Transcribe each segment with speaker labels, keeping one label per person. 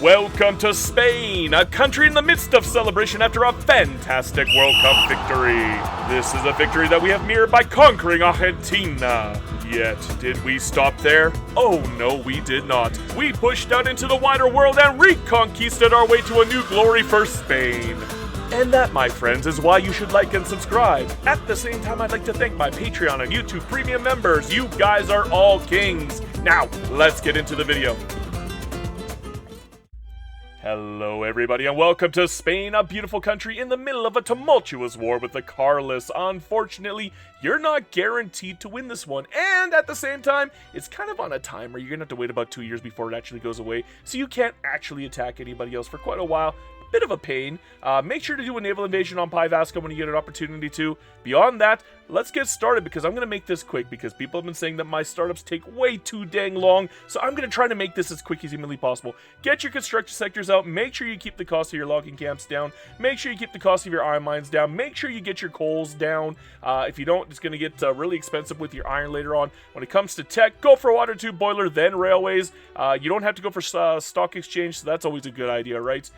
Speaker 1: Welcome to Spain, a country in the midst of celebration after a fantastic World Cup victory. This is a victory that we have mirrored by conquering Argentina. Yet, did we stop there? Oh no, we did not. We pushed out into the wider world and reconquisted our way to a new glory for Spain. And that, my friends, is why you should like and subscribe. At the same time, I'd like to thank my Patreon and YouTube Premium members. You guys are all kings. Now, let's get into the video. Hello everybody and welcome to Spain, a beautiful country in the middle of a tumultuous war with the Carlists. Unfortunately, you're not guaranteed to win this one, and at the same time, it's kind of on a timer. You're gonna have to wait about 2 years before it actually goes away, so you can't actually attack anybody else for quite a while. Bit of a pain. Make sure to do a naval invasion on Pai Vasco when you get an opportunity to. Beyond that, let's get started because I'm going to make this quick because people have been saying that my startups take way too dang long, so I'm going to try to make this as quick as humanly possible. Get your construction sectors out. Make sure you keep the cost of your logging camps down. Make sure you keep the cost of your iron mines down. Make sure you get your coals down. If you don't, it's going to get really expensive with your iron later on. When it comes to tech, go for a water tube boiler, then railways. You don't have to go for stock exchange, so that's always a good idea, right?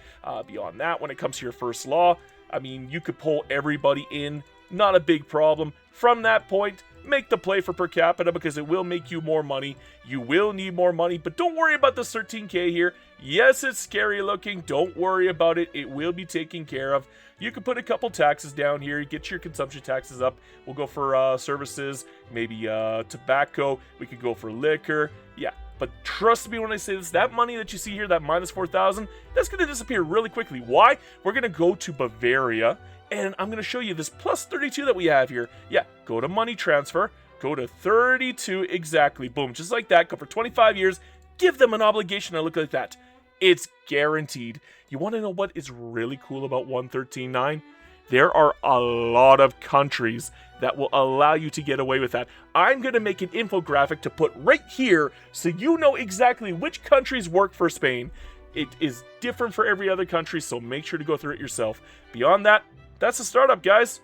Speaker 1: Beyond that, when it comes to your first law, I mean, you could pull everybody in, not a big problem. From that point, make the play for per capita because it will make you more money. You will need more money, but don't worry about the 13k here. Yes, it's scary looking. Don't worry about it. It will be taken care of. You can put a couple taxes down here. Get your consumption taxes up. We'll go for services, maybe tobacco. We could go for liquor. Yeah. But trust me when I say this, that money that you see here, that minus 4,000, that's going to disappear really quickly. Why? We're going to go to Bavaria, and I'm going to show you this plus 32 that we have here. Yeah, go to money transfer, go to 32 exactly. Boom, just like that. Go for 25 years. Give them an obligation to look like that. It's guaranteed. You want to know what is really cool about 113.9? There are a lot of countries that will allow you to get away with that. I'm going to make an infographic to put right here so you know exactly which countries work for Spain. It is different for every other country, so make sure to go through it yourself. Beyond that, that's the startup, guys.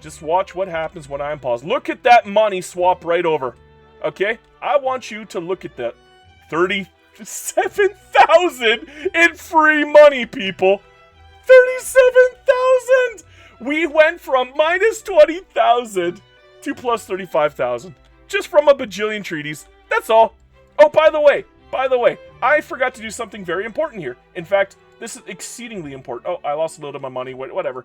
Speaker 1: Just watch what happens when I unpause. Look at that money swap right over. Okay? I want you to look at that. 37,000 in free money, people. 37,000! We went from minus 20,000 to plus 35,000. Just from a bajillion treaties. That's all. Oh, by the way, I forgot to do something very important here. In fact, this is exceedingly important. Oh, I lost a little of my money. Whatever.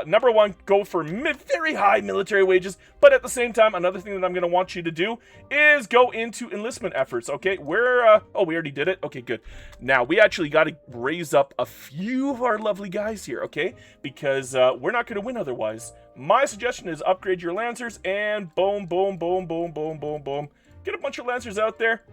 Speaker 1: Number one, go for very high military wages. But at the same time, another thing that I'm going to want you to do is go into enlistment efforts. Okay, oh, we already did it. Okay, good. Now, we actually got to raise up a few of our lovely guys here, okay? Because we're not going to win otherwise. My suggestion is upgrade your Lancers and boom, boom, boom, boom, boom, boom, boom. Get a bunch of Lancers out there.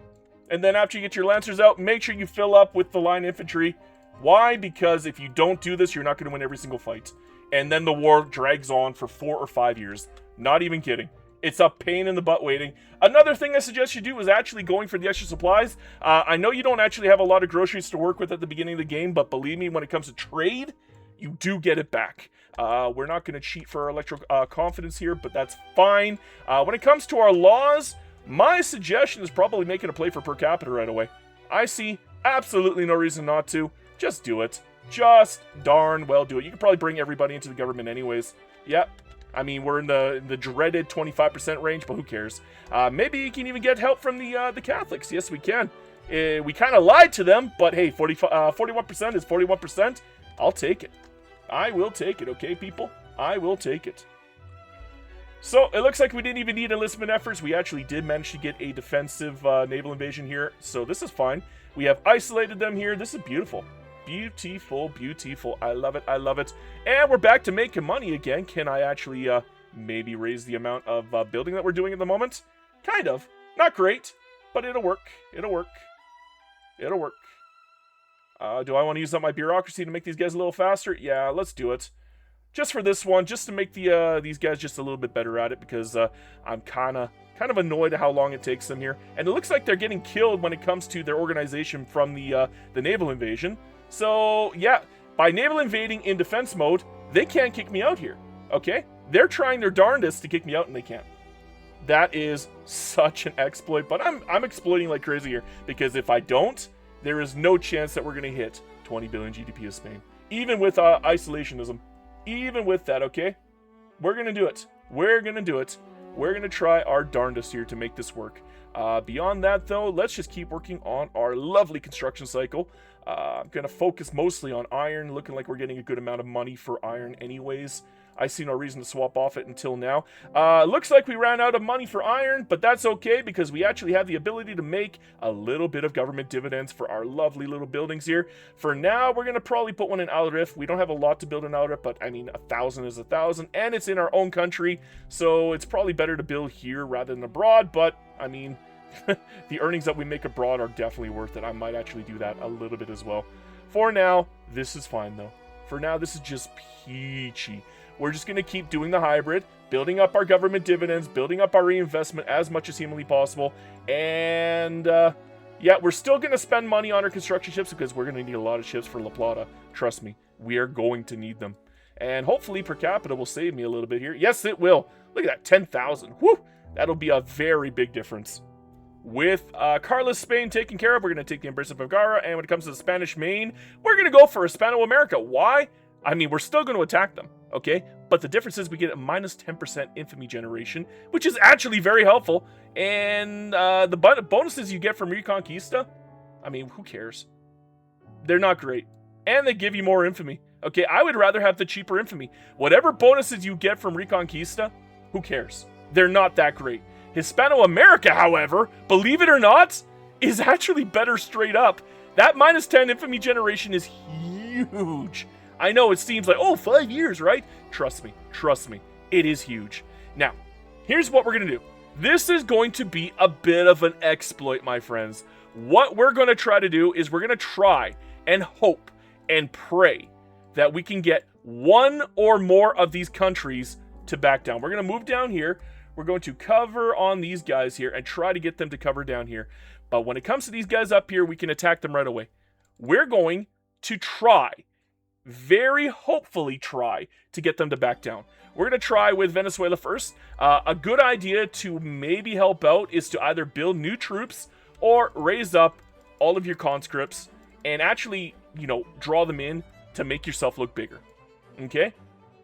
Speaker 1: And then after you get your Lancers out, make sure you fill up with the line infantry. Why? Because if you don't do this, you're not going to win every single fight. And then the war drags on for 4 or 5 years. Not even kidding. It's a pain in the butt waiting. Another thing I suggest you do is actually going for the extra supplies. I know you don't actually have a lot of groceries to work with at the beginning of the game, but believe me, when it comes to trade, you do get it back. We're not going to cheat for our electro confidence here, but that's fine. When it comes to our laws, my suggestion is probably making a play for per capita right away. I see absolutely no reason not to. Just do it. Just darn well do it. You can probably bring everybody into the government anyways. Yep. I mean, we're in the dreaded 25% range, but who cares? Maybe you can even get help from the Catholics. Yes, we can. We kind of lied to them, but hey, 41% is 41%. I'll take it. I will take it, okay, people? I will take it. So, it looks like we didn't even need enlistment efforts. We actually did manage to get a defensive naval invasion here, so this is fine. We have isolated them here. This is beautiful. Beautiful, beautiful. I love it, I love it. And we're back to making money again. Can I actually maybe raise the amount of building that we're doing at the moment? Kind of. Not great, but it'll work. It'll work. It'll work. Do I want to use up my bureaucracy to make these guys a little faster? Yeah, let's do it. Just for this one, just to make these guys just a little bit better at it, because I'm kind of annoyed at how long it takes them here. And it looks like they're getting killed when it comes to their organization from the naval invasion. So, yeah, by naval invading in defense mode, they can't kick me out here, okay? They're trying their darndest to kick me out, and they can't. That is such an exploit, but I'm exploiting like crazy here, because if I don't, There is no chance that we're going to hit 20 billion GDP as Spain. Even with isolationism. Even with that, okay? We're going to do it. We're going to do it. We're going to try our darndest here to make this work. Beyond that, though, let's just keep working on our lovely construction cycle. I'm going to focus mostly on iron, looking like we're getting a good amount of money for iron anyways. I see no reason to swap off it until now. Looks like we ran out of money for iron, but that's okay because we actually have the ability to make a little bit of government dividends for our lovely little buildings here. For now, we're going to probably put one in Alrif. We don't have a lot to build in Alrif, but I mean, 1,000 is 1,000, and it's in our own country, so it's probably better to build here rather than abroad, but I mean, the earnings that we make abroad are definitely worth it. I might actually do that a little bit as well. For now, this is fine though. For now, this is just peachy. We're just going to keep doing the hybrid, building up our government dividends, building up our reinvestment as much as humanly possible. And, yeah, we're still going to spend money on our construction ships because we're going to need a lot of ships for La Plata. Trust me, we are going to need them. And hopefully per capita will save me a little bit here. Yes, it will. Look at that, 10,000. Woo! That'll be a very big difference. With Carlos Spain taken care of, we're going to take the Embrace of Vergara. And when it comes to the Spanish Main, we're going to go for Hispano-America. Why? I mean, we're still going to attack them, okay? But the difference is we get a minus 10% infamy generation, which is actually very helpful. And the bonuses you get from Reconquista, I mean, who cares? They're not great. And they give you more infamy. Okay, I would rather have the cheaper infamy. Whatever bonuses you get from Reconquista, who cares? They're not that great. Hispano-America, however, believe it or not, is actually better straight up. That minus 10 infamy generation is huge. I know it seems like, oh, 5 years, right? Trust me, it is huge. Now, here's what we're going to do. This is going to be a bit of an exploit, my friends. What we're going to try to do is we're going to try and hope and pray that we can get one or more of these countries to back down. We're going to move down here. We're going to cover on these guys here and try to get them to cover down here. But when it comes to these guys up here, we can attack them right away. We're going to try, very hopefully try, to get them to back down. We're going to try with Venezuela first. A good idea to maybe help out is to either build new troops or raise up all of your conscripts and actually, you know, draw them in to make yourself look bigger. Okay?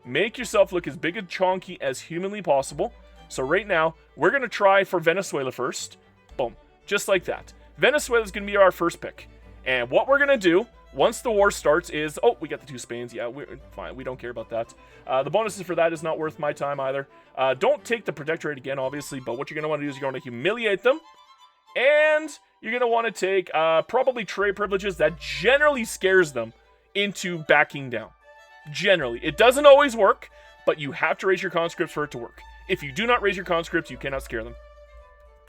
Speaker 1: Make yourself look as big and chonky as humanly possible. So right now, we're going to try for Venezuela first. Boom. Just like that. Venezuela is going to be our first pick. And what we're going to do, once the war starts, is... Oh, we got the 2 Spains. Yeah, we're fine. We don't care about that. The bonuses for that is not worth my time either. Don't take the Protectorate again, obviously. But what you're going to want to do is you're going to humiliate them. And you're going to want to take probably trade privileges that generally scares them into backing down. Generally. It doesn't always work, but you have to raise your conscripts for it to work. If you do not raise your conscripts, you cannot scare them.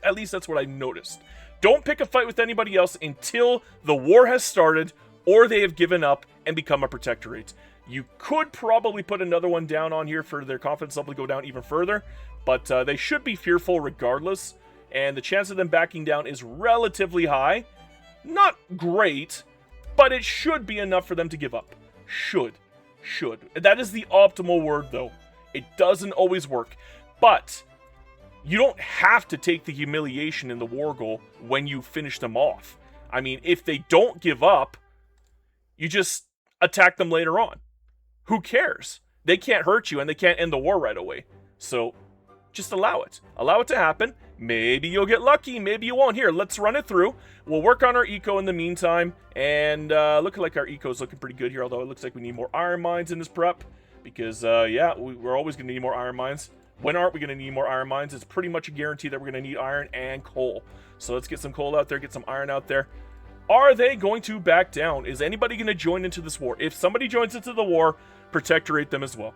Speaker 1: At least that's what I noticed. Don't pick a fight with anybody else until the war has started or they have given up and become a protectorate. You could probably put another one down on here for their confidence level to go down even further, but they should be fearful regardless, and the chance of them backing down is relatively high. Not great, but it should be enough for them to give up. Should. That is the optimal word, though. It doesn't always work. But you don't have to take the humiliation in the war goal when you finish them off. I mean, if they don't give up, you just attack them later on. Who cares? They can't hurt you and they can't end the war right away. So just allow it. Allow it to happen. Maybe you'll get lucky. Maybe you won't. Here, let's run it through. We'll work on our eco in the meantime. And looking like our eco is looking pretty good here. Although it looks like we need more iron mines in this prep. Because, yeah, we're always going to need more iron mines. When aren't we going to need more iron mines? It's pretty much a guarantee that we're going to need iron and coal. So let's get some coal out there, get some iron out there. Are they going to back down? Is anybody going to join into this war? If somebody joins into the war, protectorate them as well.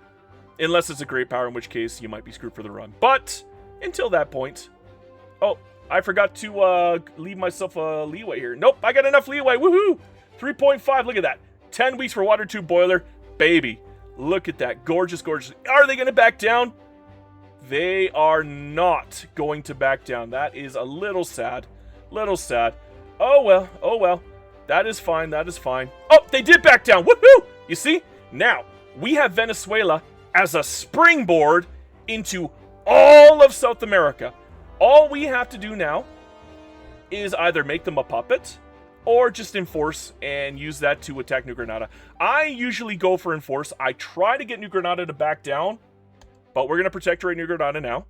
Speaker 1: Unless it's a great power, in which case you might be screwed for the run. But until that point... Oh, I forgot to leave myself a leeway here. Nope, I got enough leeway. Woohoo! 3.5, look at that. 10 weeks for water tube boiler. Baby, look at that. Gorgeous, gorgeous. Are they going to back down? They are not going to back down. That is a little sad. Little sad. Oh well, oh well. That is fine, that is fine. Oh, they did back down. Woohoo! You see? Now, we have Venezuela as a springboard into all of South America. All we have to do now is either make them a puppet or just enforce and use that to attack New Granada. I usually go for enforce. I try to get New Granada to back down, but we're going to protectorate New Granada now.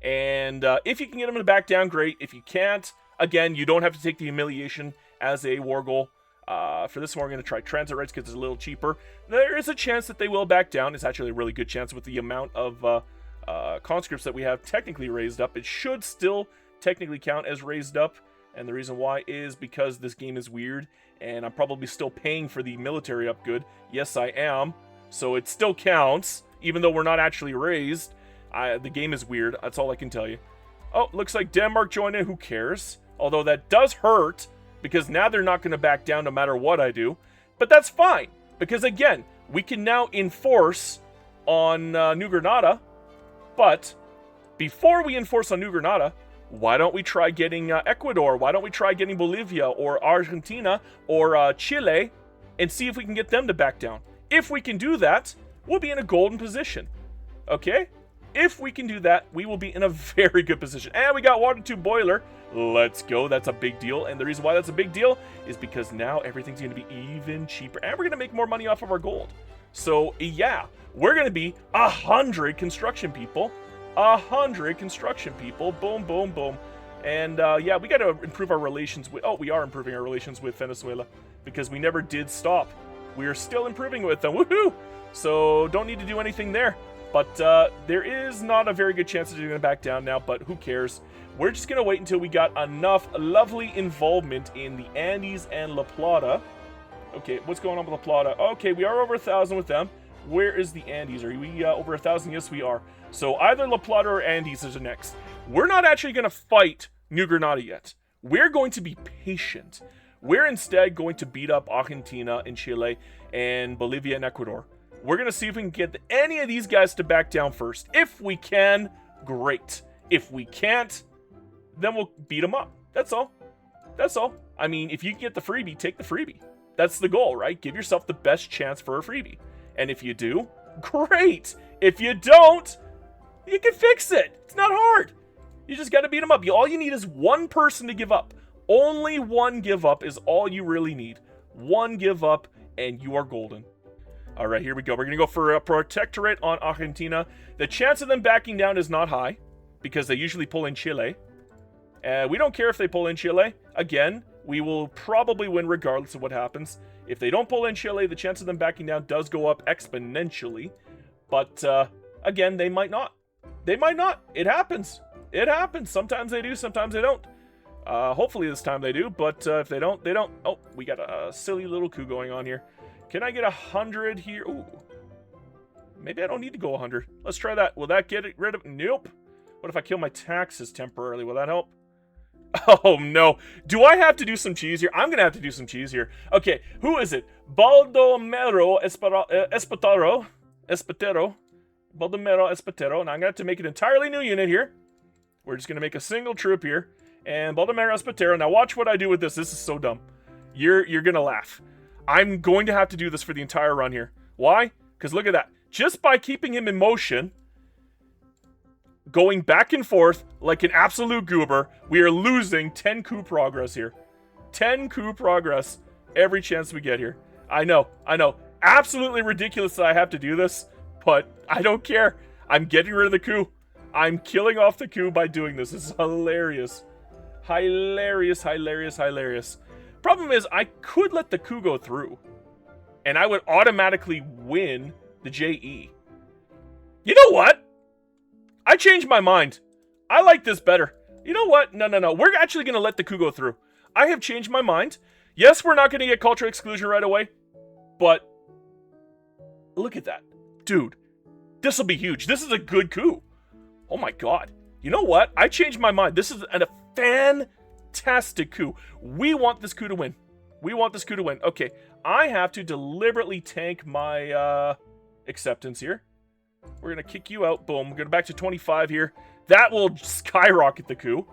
Speaker 1: And if you can get them to back down, great. If you can't, again, you don't have to take the humiliation as a war goal. For this one, we're going to try transit rights because it's a little cheaper. There is a chance that they will back down. It's actually a really good chance with the amount of conscripts that we have technically raised up. It should still technically count as raised up. And the reason why is because this game is weird. And I'm probably still paying for the military upgrade. Yes, I am. So it still counts, even though we're not actually raised. The game is weird. That's all I can tell you. Oh, looks like Denmark joined in. Who cares? Although that does hurt, because now they're not going to back down no matter what I do. But that's fine, because again, we can now enforce on New Granada. But before we enforce on New Granada, why don't we try getting Ecuador? Why don't we try getting Bolivia or Argentina or Chile and see if we can get them to back down? If we can do that, we'll be in a golden position. Okay? If we can do that, we will be in a very good position. And we got water tube boiler. Let's go. That's a big deal. And the reason why that's a big deal is because now everything's going to be even cheaper. And we're going to make more money off of our gold. So, yeah. We're going to be 100 construction people. 100 construction people. Boom, boom, boom. And, yeah, we got to improve our relations with... Oh, we are improving our relations with Venezuela. Because we never did stop. We are still improving with them. Woohoo! So, don't need to do anything there. But there is not a very good chance that they're going to back down now, but who cares? We're just going to wait until we got enough lovely involvement in the Andes and La Plata. Okay, what's going on with La Plata? Okay, we are over 1,000 with them. Where is the Andes? Are we over 1,000? Yes, we are. So either La Plata or Andes is the next. We're not actually going to fight New Granada yet. We're going to be patient. We're instead going to beat up Argentina and Chile and Bolivia and Ecuador. We're going to see if we can get any of these guys to back down first. If we can, great. If we can't, then we'll beat them up. That's all. That's all. I mean, if you can get the freebie, take the freebie. That's the goal, right? Give yourself the best chance for a freebie. And if you do, great. If you don't, you can fix it. It's not hard. You just got to beat them up. All you need is one person to give up. Only one give up is all you really need. One give up, and you are golden. All right, here we go. We're going to go for a protectorate on Argentina. The chance of them backing down is not high because they usually pull in Chile. We don't care if they pull in Chile. Again, we will probably win regardless of what happens. If they don't pull in Chile, the chance of them backing down does go up exponentially. But, again, they might not. They might not. It happens. It happens. Sometimes they do, sometimes they don't. Hopefully this time they do, but if they don't, they don't. Oh, we got a silly little coup going on here. Can I get 100 here? Ooh. Maybe I don't need to go 100. Let's try that. Will that get rid of... Nope. What if I kill my taxes temporarily? Will that help? Oh, no. Do I have to do some cheese here? I'm going to have to do some cheese here. Okay, who is it? Baldomero Espatero. Baldomero Espatero. And I'm going to have to make an entirely new unit here. We're just going to make a single troop here. And Baldomero Espatero. Now watch what I do with this. This is so dumb. You're going to laugh. I'm going to have to do this for the entire run here. Why? Because look at that. Just by keeping him in motion, going back and forth like an absolute goober, we are losing 10 coup progress here. 10 coup progress every chance we get here. I know. Absolutely ridiculous that I have to do this, but I don't care. I'm getting rid of the coup. I'm killing off the coup by doing this. This is hilarious. Hilarious. Problem is, I could let the coup go through, and I would automatically win the JE. You know what? I changed my mind. I like this better. You know what? No. We're actually going to let the coup go through. I have changed my mind. Yes, we're not going to get cultural exclusion right away, but look at that. Dude, this will be huge. This is a good coup. Oh my god. You know what? I changed my mind. This is a fantastic coup. We want this coup to win. Okay, I have to deliberately tank my acceptance here. We're going to kick you out. Boom. We're going back to 25 here. That will skyrocket the coup.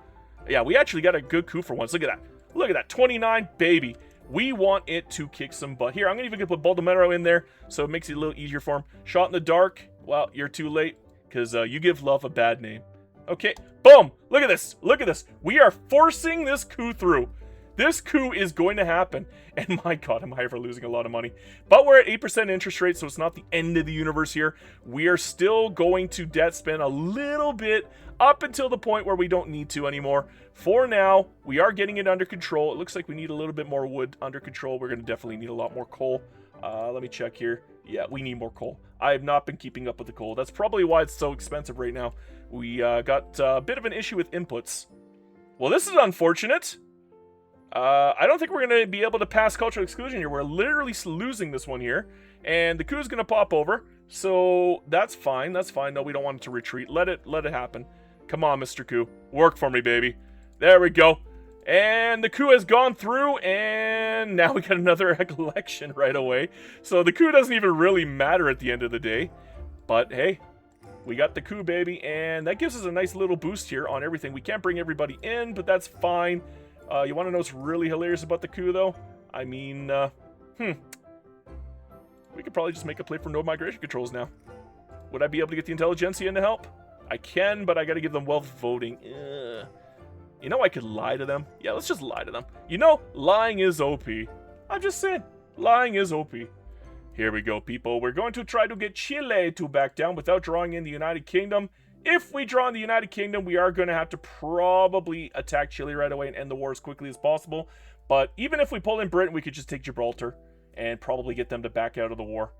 Speaker 1: Yeah, we actually got a good coup for once. Look at that. 29, baby. We want it to kick some butt. Here, I'm going to even put Baldomero in there so it makes it a little easier for him. Shot in the dark. Well, you're too late because you give love a bad name. Okay, boom. Look at this. We are forcing this coup through. This coup is going to happen. And my god, am I ever losing a lot of money. But we're at 8% interest rate, so it's not the end of the universe here. We are still going to debt spend a little bit up until the point where we don't need to anymore. For now, we are getting it under control. It looks like we need a little bit more wood under control. We're going to definitely need a lot more coal. Let me check here. Yeah, we need more coal. I have not been keeping up with the coal. That's probably why it's so expensive right now. We got a bit of an issue with inputs. Well, this is unfortunate. I don't think we're going to be able to pass cultural exclusion here. We're literally losing this one here. And the coup is going to pop over. So that's fine. That's fine. No, we don't want it to retreat. Let it happen. Come on, Mr. Coup. Work for me, baby. There we go. And the coup has gone through, and now we got another election right away. So the coup doesn't even really matter at the end of the day. But hey, we got the coup, baby, and that gives us a nice little boost here on everything. We can't bring everybody in, but that's fine. You want to know what's really hilarious about the coup, though? I mean, we could probably just make a play for no migration controls now. Would I be able to get the intelligentsia in to help? I can, but I got to give them wealth voting. You know, I could lie to them. Yeah, let's just lie to them. You know, lying is OP. I'm just saying, lying is OP. Here we go, people. We're going to try to get Chile to back down without drawing in the United Kingdom. If we draw in the United Kingdom, we are going to have to probably attack Chile right away and end the war as quickly as possible. But even if we pull in Britain, we could just take Gibraltar and probably get them to back out of the war.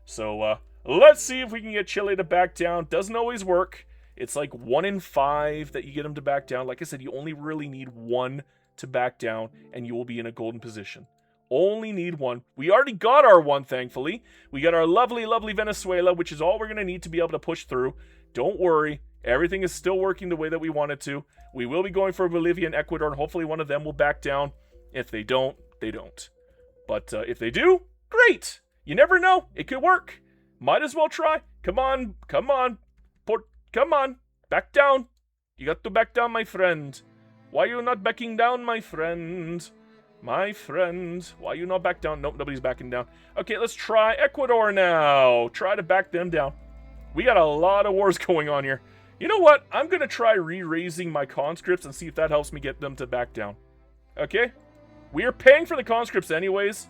Speaker 1: So, let's see if we can get Chile to back down. Doesn't always work. It's like 1 in 5 that you get them to back down. Like I said, you only really need 1 to back down, and you will be in a golden position. Only need 1. We already got our 1, thankfully. We got our lovely, lovely Venezuela, which is all we're going to need to be able to push through. Don't worry. Everything is still working the way that we want it to. We will be going for Bolivia and Ecuador, and hopefully one of them will back down. If they don't, they don't. But if they do, great. You never know. It could work. Might as well try. Come on. Come on. Come on, back down. You got to back down, my friend. Why are you not backing down, my friend? My friend, why are you not back down? Nope, nobody's backing down. Okay, let's try Ecuador now. Try to back them down. We got a lot of wars going on here. You know what? I'm going to try re-raising my conscripts and see if that helps me get them to back down. Okay? We are paying for the conscripts anyways.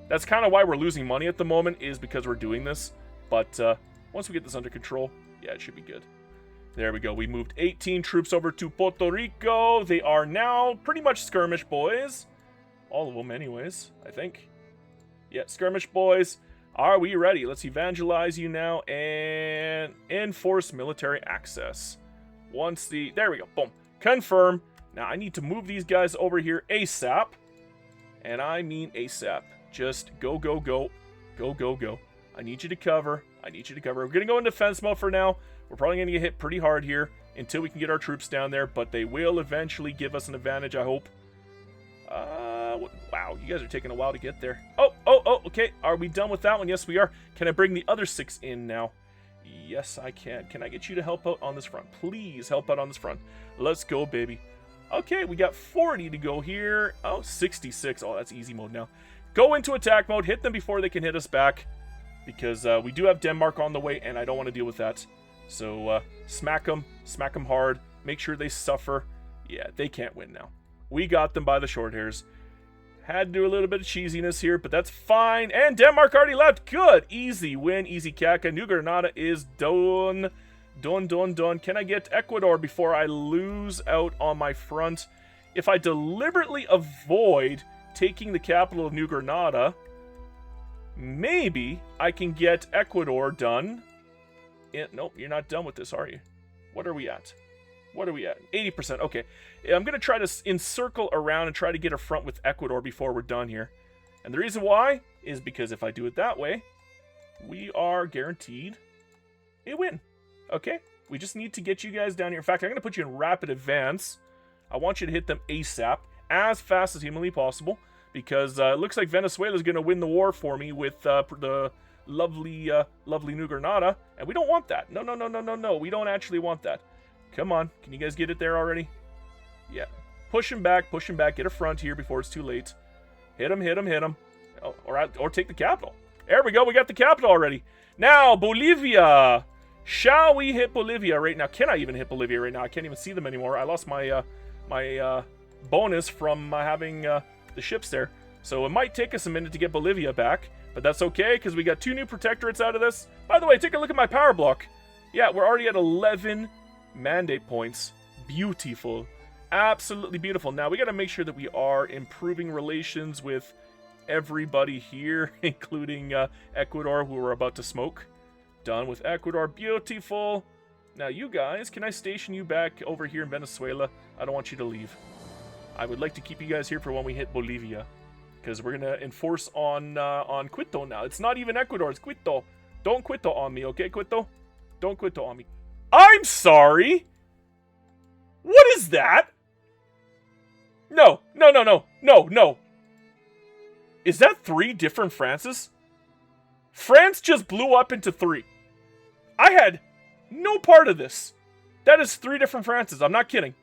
Speaker 1: That's kind of why we're losing money at the moment, is because we're doing this. But once we get this under control, yeah, it should be good. There we go. We moved 18 troops over to Puerto Rico. They are now pretty much skirmish boys. All of them anyways, I think. Yeah, skirmish boys. Are we ready? Let's evangelize you now and enforce military access. There we go. Boom. Confirm. Now I need to move these guys over here ASAP. And I mean ASAP. Just go, go, go. Go, go, go. I need you to cover. I need you to cover. We're going to go in defense mode for now. We're probably going to get hit pretty hard here until we can get our troops down there, but they will eventually give us an advantage, I hope. Wow, you guys are taking a while to get there. Oh, okay. Are we done with that one? Yes, we are. Can I bring the other 6 in now? Yes, I can. Can I get you to help out on this front? Please help out on this front. Let's go, baby. Okay, we got 40 to go here. Oh, 66. Oh, that's easy mode now. Go into attack mode. Hit them before they can hit us back, because we do have Denmark on the way, and I don't want to deal with that. So, smack them hard, make sure they suffer. Yeah, they can't win now. We got them by the short hairs. Had to do a little bit of cheesiness here, but that's fine. And Denmark already left. Good. Easy win, easy caca. New Granada is done. Done. Can I get Ecuador before I lose out on my front? If I deliberately avoid taking the capital of New Granada, maybe I can get Ecuador done. Nope, you're not done with this, are you? What are we at? 80%. Okay. I'm going to try to encircle around and try to get a front with Ecuador before we're done here. And the reason why is because if I do it that way, we are guaranteed a win. Okay? We just need to get you guys down here. In fact, I'm going to put you in rapid advance. I want you to hit them ASAP, as fast as humanly possible, because it looks like Venezuela is going to win the war for me with the lovely New Granada, and we don't want that. No. We don't actually want that. Come on. Can you guys get it there already? Yeah. Push him back. Get a front here before it's too late. Hit him. Oh, or take the capital. There we go. We got the capital already. Now, Bolivia. Shall we hit Bolivia right now? Can I even hit Bolivia right now? I can't even see them anymore. I lost my bonus from having the ships there. So it might take us a minute to get Bolivia back, but that's okay, because we got 2 new protectorates out of this. By the way, take a look at my power block. Yeah, we're already at 11 mandate points. Beautiful. Absolutely beautiful. Now, we got to make sure that we are improving relations with everybody here, including Ecuador, who we're about to smoke. Done with Ecuador. Beautiful. Now, you guys, can I station you back over here in Venezuela? I don't want you to leave. I would like to keep you guys here for when we hit Bolivia, because we're going to enforce on Quito now. It's not even Ecuador, it's Quito. Don't Quito on me, okay, Quito? Don't Quito on me. I'm sorry! What is that? No, no, no, no, no, no. Is that 3 different Frances? France just blew up into 3. I had no part of this. That is 3 different Frances, I'm not kidding.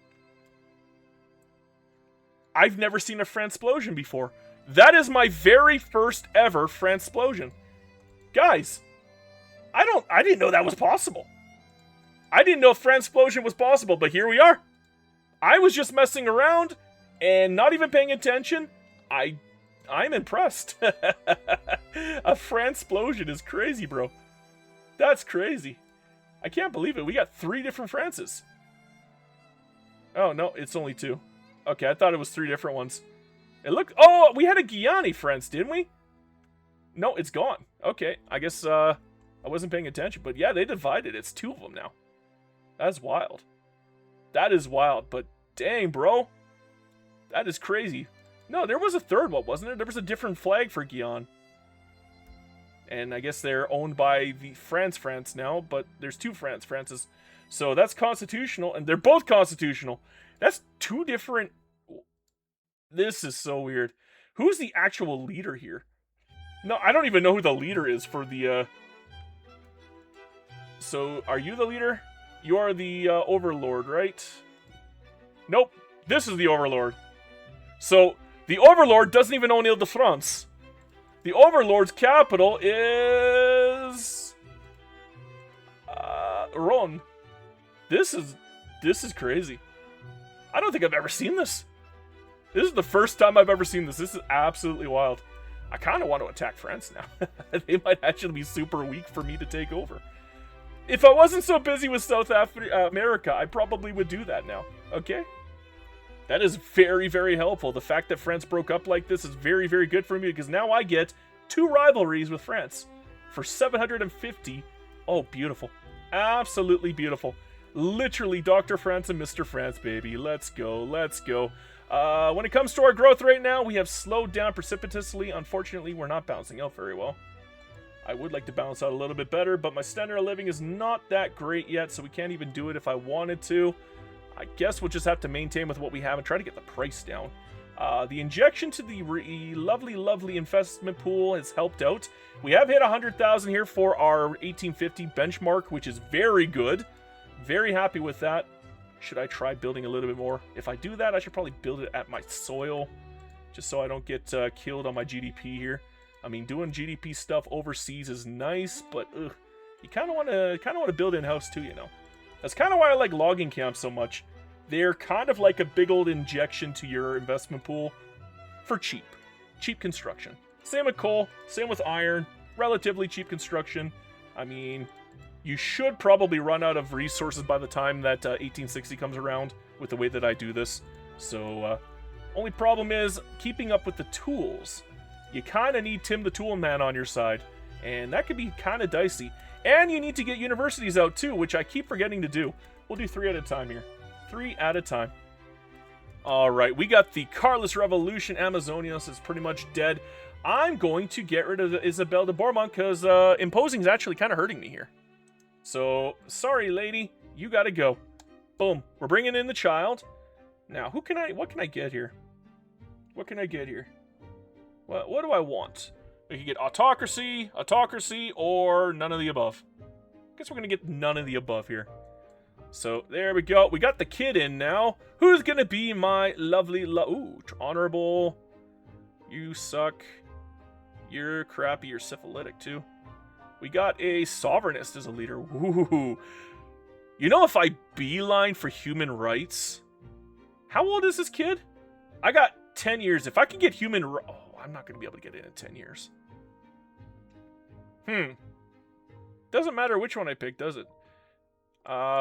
Speaker 1: I've never seen a Fransplosion before. That is my very first ever Fransplosion. Guys, I didn't know that was possible. I didn't know Fransplosion was possible, but here we are. I was just messing around and not even paying attention. I'm impressed. A Fransplosion is crazy, bro. That's crazy. I can't believe it. We got 3 different Frances. Oh, no, it's only 2. Okay, I thought it was 3 different ones. It looked... Oh, we had a Guiani France, didn't we? No, it's gone. Okay, I guess I wasn't paying attention. But yeah, they divided. It's 2 of them now. That's wild. That is wild. But dang, bro. That is crazy. No, there was a 3rd one, wasn't there? There was a different flag for Guyane. And I guess they're owned by the France now. But there's 2 Frances. So that's constitutional. And they're both constitutional. That's 2 different... This is so weird. Who's the actual leader here? No, I don't even know who the leader is for the... So, are you the leader? You are the overlord, right? Nope. This is the overlord. So, the overlord doesn't even own Ile-de-France. The overlord's capital is... Ron. This is crazy. I don't think I've ever seen this. This is the first time I've ever seen this. This is absolutely wild. I kind of want to attack France now. They might actually be super weak for me to take over. If I wasn't so busy with South America, I probably would do that now. Okay? That is very, very helpful. The fact that France broke up like this is very, very good for me, because now I get 2 rivalries with France for 750. Oh, beautiful. Absolutely beautiful. Literally Dr. France and Mr. France, baby. Let's go. Let's go. When it comes to our growth right now, we have slowed down precipitously. Unfortunately, we're not bouncing out very well. I would like to balance out a little bit better, but my standard of living is not that great yet, so we can't even do it if I wanted to. I guess we'll just have to maintain with what we have and try to get the price down. The injection to the lovely, lovely investment pool has helped out. We have hit 100,000 here for our 1850 benchmark, which is very good. Very happy with that. Should I try building a little bit more? If I do that, I should probably build it at my soil, just so I don't get killed on my GDP here. I mean, doing GDP stuff overseas is nice, but ugh, you kind of want to build in-house too, you know. That's kind of why I like logging camps so much. They're kind of like a big old injection to your investment pool for cheap construction. Same with coal, same with iron, relatively cheap construction. I mean, you should probably run out of resources by the time that 1860 comes around with the way that I do this. So, only problem is keeping up with the tools. You kind of need Tim the Tool Man on your side, and that could be kind of dicey. And you need to get universities out too, which I keep forgetting to do. We'll do 3 at a time here. 3 at a time. Alright, we got the Carlist Revolution. Amazonias is pretty much dead. I'm going to get rid of Isabel de Bourmont because imposing is actually kind of hurting me here. So, sorry, lady. You gotta go. Boom. We're bringing in the child. Now, what can I get here? What can I get here? What do I want? We can get autocracy, or none of the above. Guess we're gonna get none of the above here. So, there we go. We got the kid in now. Who's gonna be my lovely, ooh, honorable. You suck. You're crappy. You're syphilitic, too. We got a sovereignist as a leader. Ooh. You know, if I beeline for human rights... How old is this kid? I got 10 years. If I can get human... Oh, I'm not going to be able to get in 10 years. Doesn't matter which one I pick, does it?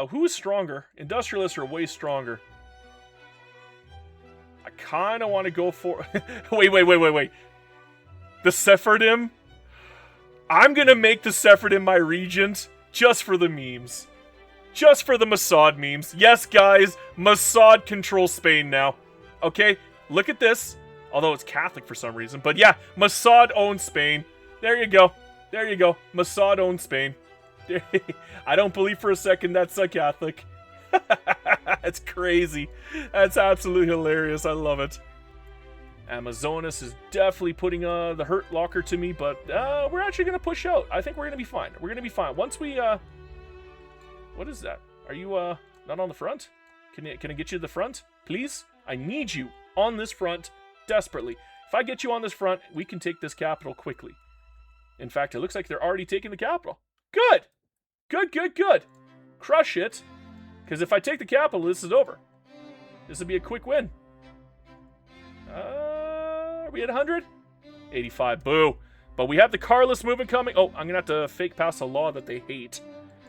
Speaker 1: Who is stronger? Industrialists are way stronger. I kind of want to go for... wait. The Sephardim? I'm going to make the Sephardim my regent just for the memes. Just for the Mossad memes. Yes, guys, Mossad controls Spain now. Okay, look at this. Although it's Catholic for some reason. But yeah, Mossad owns Spain. There you go. There you go. Mossad owns Spain. I don't believe for a second that's a Catholic. That's crazy. That's absolutely hilarious. I love it. Amazonas is definitely putting the hurt locker to me, but we're actually going to push out. I think we're going to be fine. We're going to be fine. Once we... What is that? Are you not on the front? Can I get you to the front? Please? I need you on this front desperately. If I get you on this front, we can take this capital quickly. In fact, it looks like they're already taking the capital. Good! Good. Crush it. Because if I take the capital, this is over. This would be a quick win. Are we at 100? 85. Boo. But we have the Carlist movement coming. Oh, I'm going to have to fake pass a law that they hate.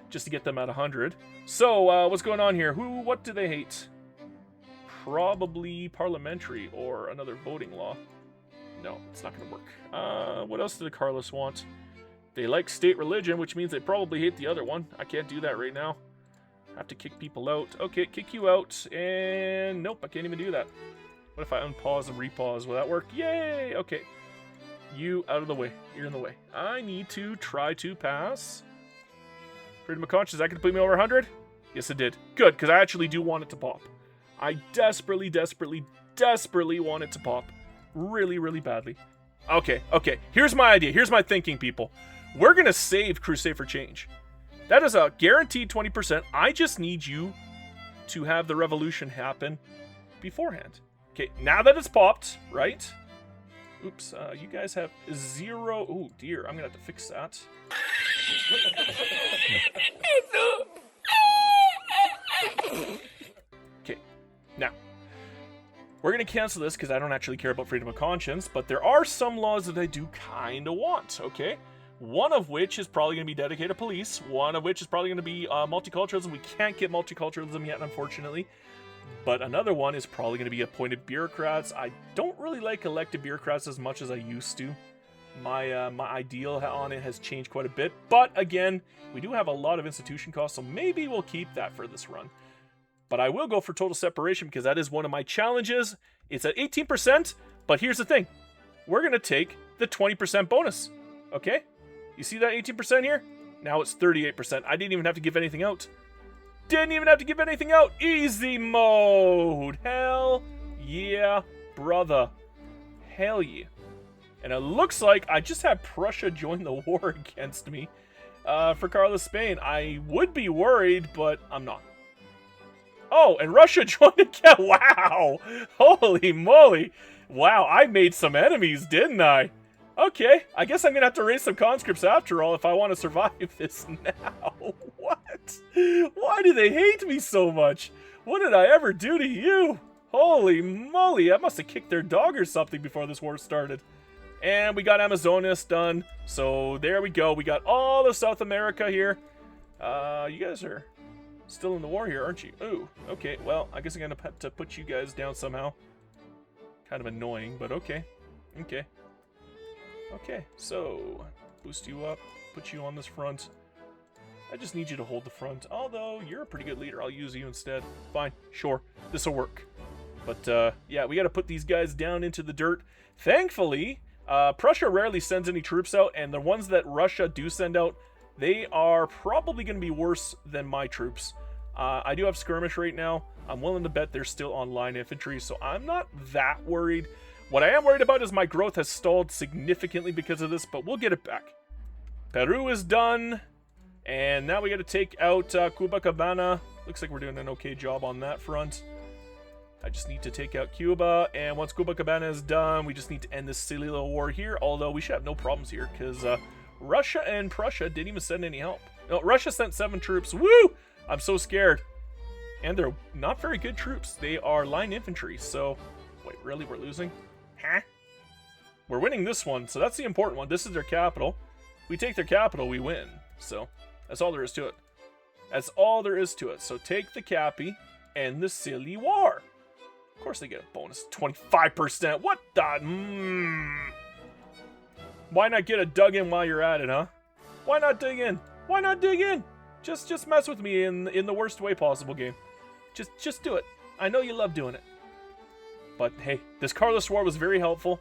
Speaker 1: Just to get them at 100. So, what's going on here? What do they hate? Probably parliamentary or another voting law. No, it's not going to work. What else do the Carlists want? They like state religion, which means they probably hate the other one. I can't do that right now. I have to kick people out. Okay, kick you out. And nope, I can't even do that. What if I unpause and repause? Will that work? Yay! Okay. You out of the way. You're in the way. I need to try to pass. Freedom of conscience, is that going to put me over 100? Yes, it did. Good, because I actually do want it to pop. I desperately want it to pop. Really badly. Okay. Here's my idea. Here's my thinking, people. We're going to save Crusade for Change. That is a guaranteed 20%. I just need you to have the revolution happen beforehand. Okay, now that it's popped, right? Oops, you guys have 0... Oh, dear. I'm going to have to fix that. Okay, now, we're going to cancel this because I don't actually care about freedom of conscience, but there are some laws that I do kind of want, okay? One of which is probably going to be dedicated police, one of which is probably going to be multiculturalism. We can't get multiculturalism yet, unfortunately. But another one is probably going to be appointed bureaucrats. I don't really like elected bureaucrats as much as I used to. My ideal on it has changed quite a bit. But again, we do have a lot of institution costs, so maybe we'll keep that for this run. But I will go for total separation because that is one of my challenges. It's at 18%, but here's the thing. We're going to take the 20% bonus, okay? You see that 18% here? Now it's 38%. I didn't even have to give anything out. Easy mode. Hell yeah, brother. Hell yeah. And it looks like I just had Prussia join the war against me for Carlos Spain. I would be worried, but I'm not. Oh, and Russia joined again. Wow. Holy moly. Wow, I made some enemies, didn't I? Okay, I guess I'm going to have to raise some conscripts after all if I want to survive this now. What? Why do they hate me so much? What did I ever do to you? Holy moly, I must have kicked their dog or something before this war started. And we got Amazonas done. So there we go. We got all of South America here. You guys are still in the war here, aren't you? Ooh, okay. Well, I guess I'm going to have to put you guys down somehow. Kind of annoying, but okay. Okay, so boost you up, put you on this front. I just need you to hold the front. Although, you're a pretty good leader. I'll use you instead. Fine, sure. This'll work. But, yeah, we got to put these guys down into the dirt. Thankfully, Prussia rarely sends any troops out, and the ones that Russia do send out, they are probably going to be worse than my troops. I do have skirmish right now. I'm willing to bet they're still on line infantry, so I'm not that worried. What I am worried about is my growth has stalled significantly because of this, but we'll get it back. Peru is done. And now we got to take out Copacabana. Looks like we're doing an okay job on that front. I just need to take out Cuba. And once Copacabana is done, we just need to end this silly little war here. Although we should have no problems here because Russia and Prussia didn't even send any help. No, Russia sent 7 troops. Woo! I'm so scared. And they're not very good troops. They are line infantry. So Wait, really? We're losing? Huh? We're winning this one, so that's the important one. This is their capital. We take their capital, we win. So, that's all there is to it. That's all there is to it. So take the Cappy, end the silly war. Of course they get a bonus. 25%. What the? Why not get a dug in while you're at it, huh? Why not dig in? Why not dig in? Just mess with me in the worst way possible, game. Just do it. I know you love doing it. But hey, this Carlist War was very helpful.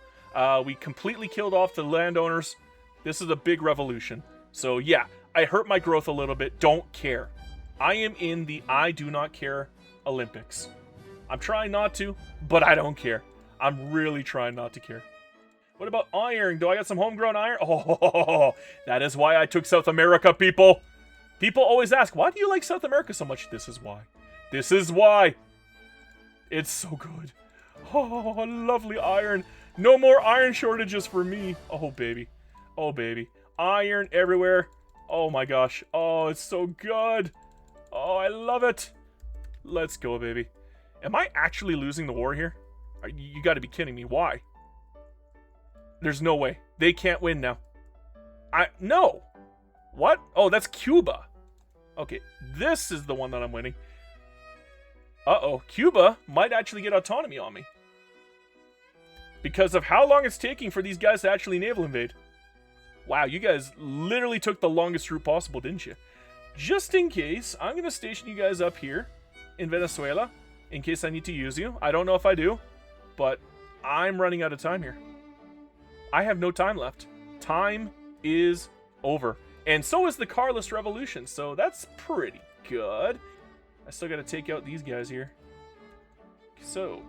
Speaker 1: We completely killed off the landowners. This is a big revolution. So yeah, I hurt my growth a little bit. Don't care. I am in the I do not care Olympics. I'm trying not to, but I don't care. I'm really trying not to care. What about iron? Do I got some homegrown iron? Oh, that is why I took South America, people. People always ask, why do you like South America so much? This is why. This is why. It's so good. Oh, lovely iron. No more iron shortages for me. Oh, baby. Oh, baby. Iron everywhere. Oh, my gosh. Oh, it's so good. Oh, I love it. Let's go, baby. Am I actually losing the war here? You got to be kidding me. Why? There's no way. They can't win now. No. What? Oh, that's Cuba. Okay, this is the one that I'm winning. Uh-oh. Cuba might actually get autonomy on me. Because of how long it's taking for these guys to actually naval invade. Wow, you guys literally took the longest route possible, didn't you? Just in case, I'm going to station you guys up here in Venezuela. In case I need to use you. I don't know if I do. But I'm running out of time here. I have no time left. Time is over. And so is the Carlist Revolution. So that's pretty good. I still got to take out these guys here. So,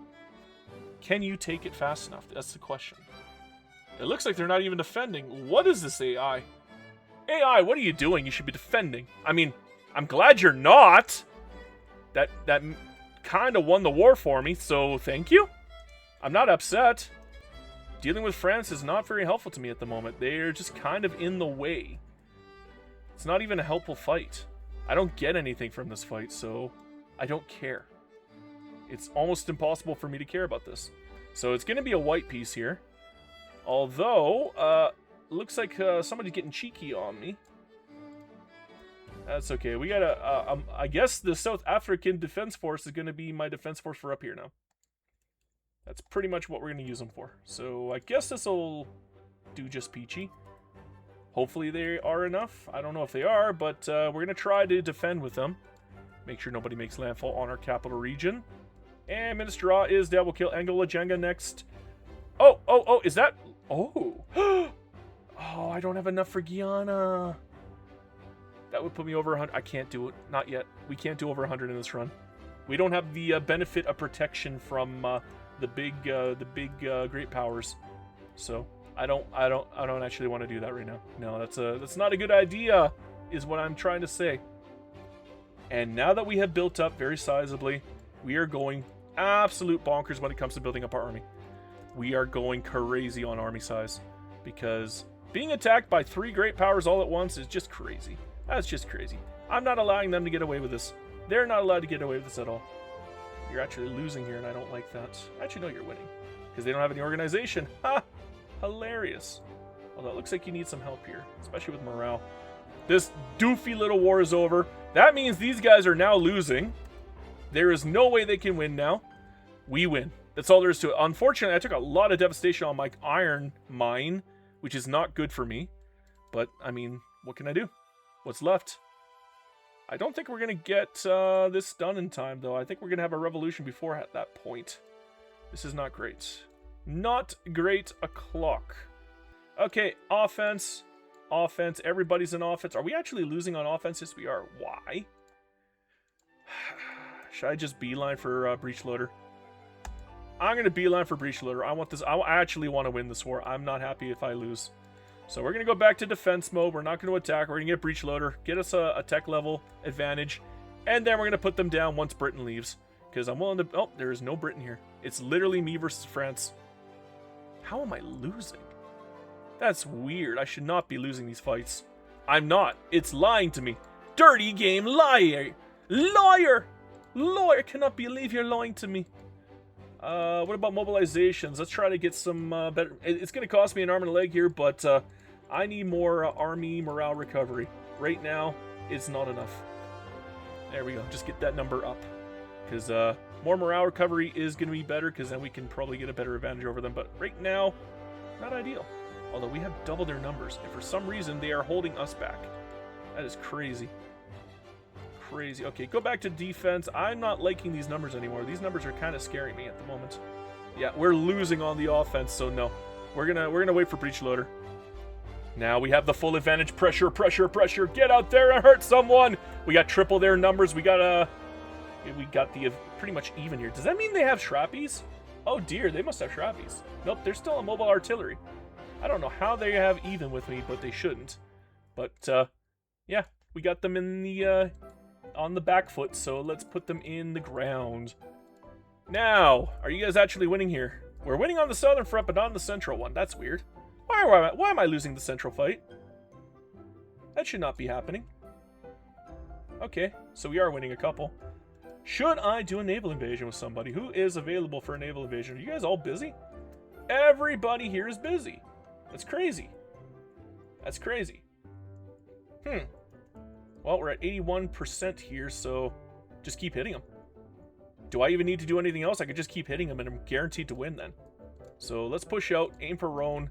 Speaker 1: can you take it fast enough? That's the question. It looks like they're not even defending. What is this AI? AI, what are you doing? You should be defending. I mean, I'm glad you're not. That kind of won the war for me, so thank you. I'm not upset. Dealing with France is not very helpful to me at the moment. They're just kind of in the way. It's not even a helpful fight. I don't get anything from this fight, so I don't care. It's almost impossible for me to care about this. So it's going to be a white piece here. Although, looks like somebody's getting cheeky on me. That's okay. We got a, I guess the South African Defense Force is going to be my defense force for up here now. That's pretty much what we're going to use them for. So I guess this will do just peachy. Hopefully they are enough. I don't know if they are, but we're going to try to defend with them. Make sure nobody makes landfall on our capital region. And Minister A is dead. We'll kill Angola Jenga next. Oh, is that... Oh. Oh, I don't have enough for Guyana. That would put me over 100. I can't do it. Not yet. We can't do over 100 in this run. We don't have the benefit of protection from the big great powers. So I don't actually want to do that right now. No, that's not a good idea, is what I'm trying to say. And now that we have built up very sizably, we are going absolute bonkers when it comes to building up our army. We are going crazy on army size, because being attacked by 3 great powers all at once is just crazy. That's just crazy. I'm not allowing them to get away with this. They're not allowed to get away with this at all. You're actually losing here, and I don't like that. Actually, no, you're winning, because they don't have any organization. Ha! Hilarious. Although it looks like you need some help here, especially with morale. This doofy little war is over. That means these guys are now losing. There is no way they can win now. We win. That's all there is to it. Unfortunately, I took a lot of devastation on my iron mine, which is not good for me. But, I mean, what can I do? What's left? I don't think we're going to get this done in time, though. I think we're going to have a revolution before at that point. This is not great. Not great o'clock. Okay, offense. Offense. Everybody's in offense. Are we actually losing on offense? Yes, we are. Why? Should I just beeline for breach loader? I'm going to beeline for breach loader. I want this. I actually want to win this war. I'm not happy if I lose. So we're going to go back to defense mode. We're not going to attack. We're going to get breach loader. Get us a tech level advantage. And then we're going to put them down once Britain leaves. Because I'm willing to... Oh, there is no Britain here. It's literally me versus France. How am I losing? That's weird. I should not be losing these fights. I'm not. It's lying to me. Dirty game liar. Liar. Lawyer. Cannot believe you're lying to me. What about mobilizations? Let's try to get some better... It's going to cost me an arm and a leg here, but I need more army morale recovery. Right now, it's not enough. There we go. Just get that number up. Because more morale recovery is going to be better, because then we can probably get a better advantage over them. But right now, not ideal. Although we have double their numbers, and for some reason, they are holding us back. That is crazy. Crazy. Okay, go back to defense. I'm not liking these numbers anymore. These numbers are kind of scaring me at the moment. Yeah, we're losing on the offense, so no. We're gonna wait for breach loader. Now we have the full advantage. Pressure, pressure, pressure. Get out there and hurt someone. We got triple their numbers. We got the pretty much even here. Does that mean they have shrappies? Oh dear, they must have shrappies. Nope, they're still a mobile artillery. I don't know how they have even with me, but they shouldn't. But yeah, we got them in the on the back foot, so let's put them in the ground. Now, are you guys actually winning here? We're winning on the southern front, but not on the central one. That's weird. Why am I losing the central fight? That should not be happening. Okay, so we are winning a couple. Should I do a naval invasion with somebody? Who is available for a naval invasion? Are you guys all busy? Everybody here is busy. That's crazy. That's crazy. Well, we're at 81% here, so just keep hitting them. Do I even need to do anything else? I could just keep hitting them, and I'm guaranteed to win then. So let's push out, aim for Rhone.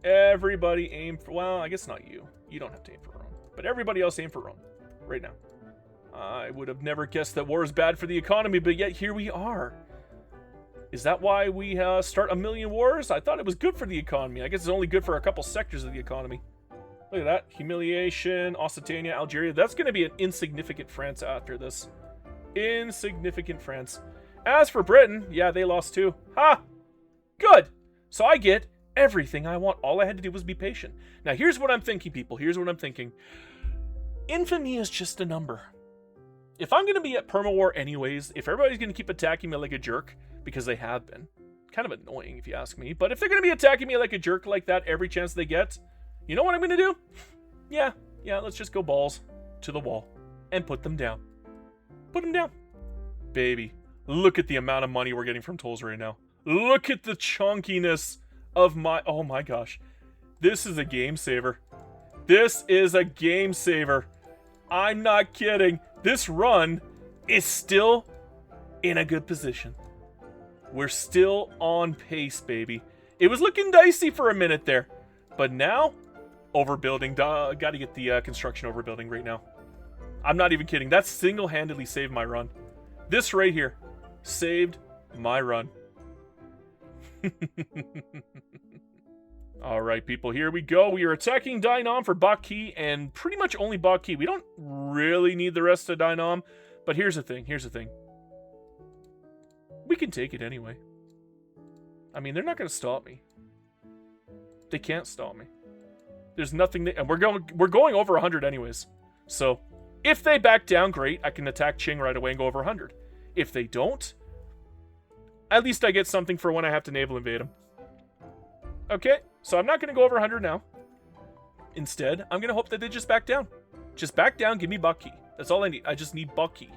Speaker 1: Everybody aim for... Well, I guess not you. You don't have to aim for Rhone. But everybody else aim for Rhone. Right now. I would have never guessed that war is bad for the economy, but yet here we are. Is that why we start a million wars? I thought it was good for the economy. I guess it's only good for a couple sectors of the economy. Look at that. Humiliation, Occitania, Algeria. That's going to be an insignificant France after this. Insignificant France. As for Britain, yeah, they lost too. Ha! Good! So I get everything I want. All I had to do was be patient. Now, here's what I'm thinking, people. Here's what I'm thinking. Infamy is just a number. If I'm going to be at perma-war anyways, if everybody's going to keep attacking me like a jerk, because they have been, kind of annoying if you ask me, but if they're going to be attacking me like a jerk like that every chance they get, you know what I'm going to do? Yeah, let's just go balls to the wall and put them down. Put them down. Baby, look at the amount of money we're getting from tolls right now. Look at the chunkiness of my... Oh my gosh. This is a game saver. This is a game saver. I'm not kidding. This run is still in a good position. We're still on pace, baby. It was looking dicey for a minute there. But now... Overbuilding. Got to get the construction overbuilding right now. I'm not even kidding. That single-handedly saved my run. This right here saved my run. Alright, people. Here we go. We are attacking Dainom for Baki, and pretty much only Baki. We don't really need the rest of Dainom. But here's the thing. Here's the thing. We can take it anyway. I mean, they're not going to stop me. They can't stop me. There's nothing that, and we're going over 100 anyways. So, if they back down, great. I can attack Qing right away and go over 100. If they don't, at least I get something for when I have to naval invade them. Okay, so I'm not going to go over 100 now. Instead, I'm going to hope that they just back down. Just back down, give me Baki. That's all I need. I just need Baki.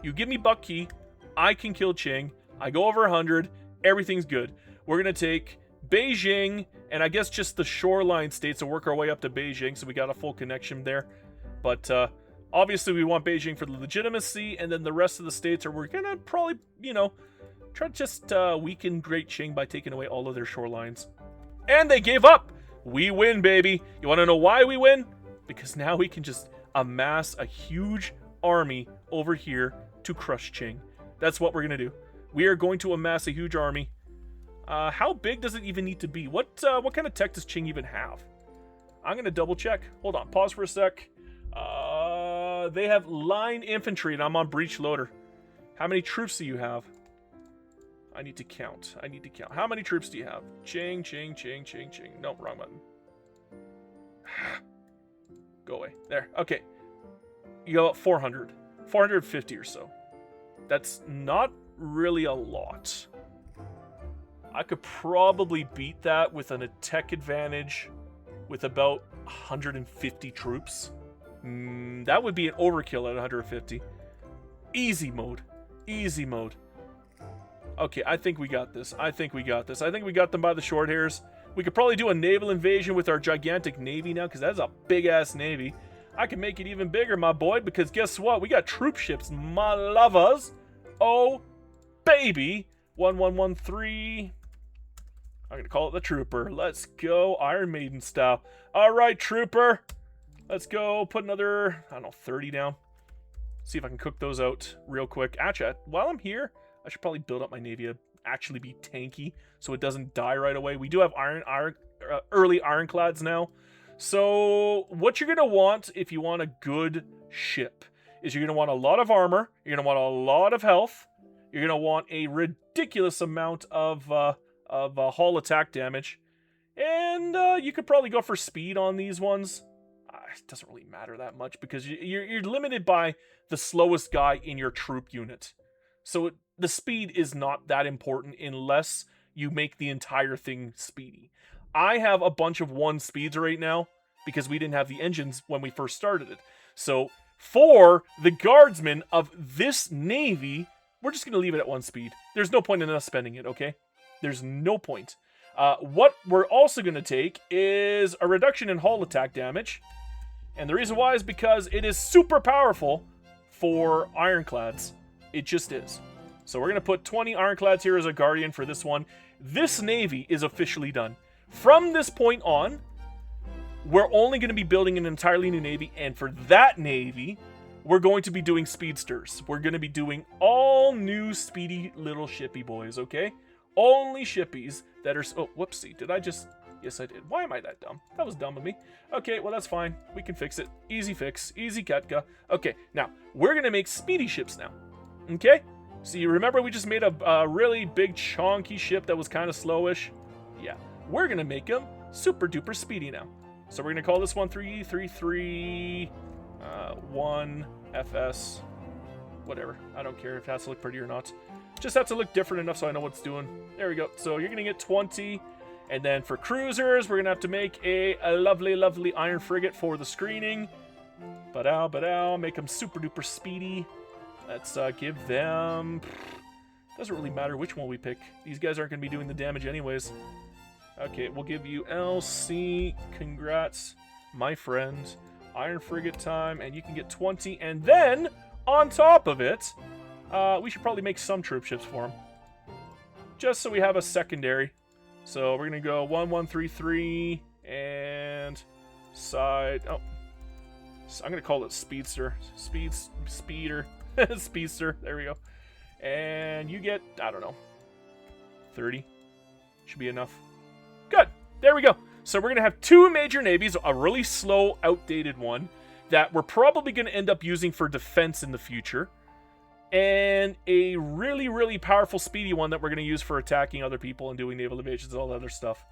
Speaker 1: You give me Baki, I can kill Qing. I go over 100, everything's good. We're going to take Beijing, and I guess just the shoreline states will work our way up to Beijing, so we got a full connection there. But obviously we want Beijing for the legitimacy, and then the rest of the states we're gonna probably, try to just weaken Great Qing by taking away all of their shorelines. And they gave up! We win, baby! You wanna know why we win? Because now we can just amass a huge army over here to crush Qing. That's what we're gonna do. We are going to amass a huge army. How big does it even need to be? What kind of tech does Qing even have? I'm going to double check. Hold on. Pause for a sec. They have line infantry, and I'm on breach loader. How many troops do you have? I need to count. How many troops do you have? Qing. No, wrong button. Go away. There. Okay. You got 400. 450 or so. That's not really a lot. I could probably beat that with an attack advantage with about 150 troops. That would be an overkill at 150. Easy mode. Easy mode. Okay, I think we got this. I think we got this. I think we got them by the short hairs. We could probably do a naval invasion with our gigantic navy now, because that's a big-ass navy. I can make it even bigger, my boy, because guess what? We got troop ships, my lovers. Oh, baby. 1113. I'm going to call it the Trooper. Let's go Iron Maiden style. All right, Trooper. Let's go put another, I don't know, 30 down. See if I can cook those out real quick. Actually, while I'm here, I should probably build up my navy to actually be tanky so it doesn't die right away. We do have early ironclads now. So what you're going to want if you want a good ship is you're going to want a lot of armor. You're going to want a lot of health. You're going to want a ridiculous amount of hull attack damage. And you could probably go for speed on these ones. It doesn't really matter that much because you're limited by the slowest guy in your troop unit. So the speed is not that important unless you make the entire thing speedy. I have a bunch of 1 speeds right now because we didn't have the engines when we first started it. So for the guardsmen of this navy, we're just going to leave it at 1 speed. There's no point in us spending it, okay? There's no point. What we're also going to take is a reduction in hull attack damage. And the reason why is because it is super powerful for ironclads. It just is. So we're going to put 20 ironclads here as a guardian for this one. This navy is officially done. From this point on, we're only going to be building an entirely new navy. And for that navy, we're going to be doing speedsters. We're going to be doing all new speedy little shippy boys, okay? Only shippies that are... Oh, whoopsie. Did I just... Yes, I did. Why am I that dumb? That was dumb of me. Okay, well, that's fine. We can fix it. Easy fix. Easy Ketka. Okay, now, we're going to make speedy ships now. Okay? So you remember we just made a really big, chonky ship that was kind of slowish? Yeah. We're going to make them super duper speedy now. So we're going to call this one 333 1 FS. Whatever. I don't care if it has to look pretty or not. Just have to look different enough so I know what it's doing. There we go. So you're going to get 20... And then for cruisers, we're going to have to make a lovely, lovely iron frigate for the screening. Ba-dow. Make them super duper speedy. Let's give them... Doesn't really matter which one we pick. These guys aren't going to be doing the damage anyways. Okay, we'll give you LC. Congrats, my friend. Iron frigate time. And you can get 20. And then, on top of it, we should probably make some troop ships for them. Just so we have a secondary. So we're going to go 1133 and side. Oh, so I'm going to call it Speedster. Speeder. Speedster. There we go. And you get, I don't know, 30. Should be enough. Good. There we go. So we're going to have 2 major navies, a really slow, outdated one that we're probably going to end up using for defense in the future. And a really, really powerful, speedy one that we're going to use for attacking other people and doing naval invasions and all that other stuff.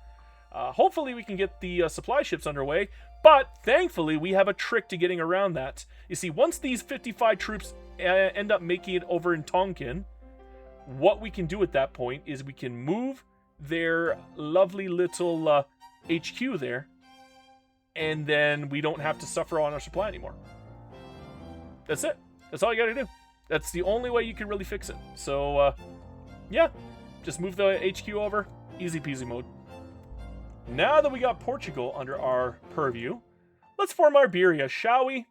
Speaker 1: Hopefully we can get the supply ships underway, but thankfully we have a trick to getting around that. You see, once these 55 troops end up making it over in Tonkin, what we can do at that point is we can move their lovely little HQ there, and then we don't have to suffer on our supply anymore. That's it. That's all you got to do. That's the only way you can really fix it. So, yeah. Just move the HQ over. Easy peasy mode. Now that we got Portugal under our purview, let's form Iberia, shall we?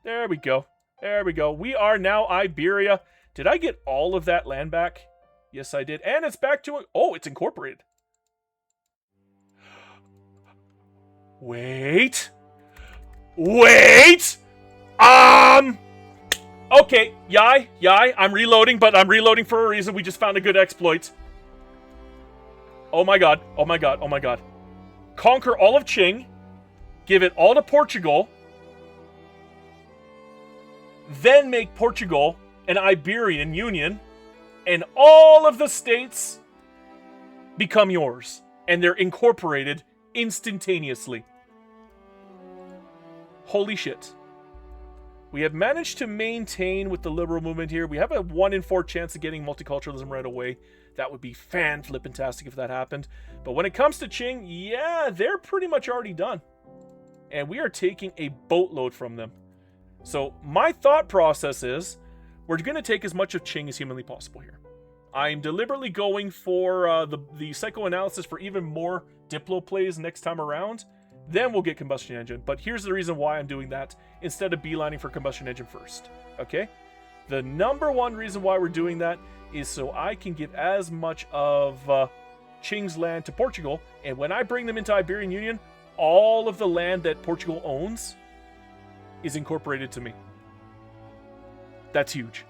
Speaker 1: There we go. There we go. We are now Iberia. Did I get all of that land back? Yes, I did. And it's back to... Oh, it's incorporated. Wait. Okay, yai, I'm reloading, but I'm reloading for a reason. We just found a good exploit. Oh my god. Conquer all of Qing. Give it all to Portugal. Then make Portugal an Iberian Union. And all of the states become yours. And they're incorporated instantaneously. Holy shit. We have managed to maintain with the liberal movement here. We have a 1 in 4 chance of getting multiculturalism right away. That would be fan-flippantastic if that happened. But when it comes to Qing, yeah, they're pretty much already done. And we are taking a boatload from them. So my thought process is, we're going to take as much of Qing as humanly possible here. I'm deliberately going for the psychoanalysis for even more Diplo plays next time around. Then we'll get Combustion Engine. But here's the reason why I'm doing that instead of beelining for Combustion Engine first. Okay? The number one reason why we're doing that is so I can give as much of Qing's land to Portugal. And when I bring them into Iberian Union, all of the land that Portugal owns is incorporated to me. That's huge.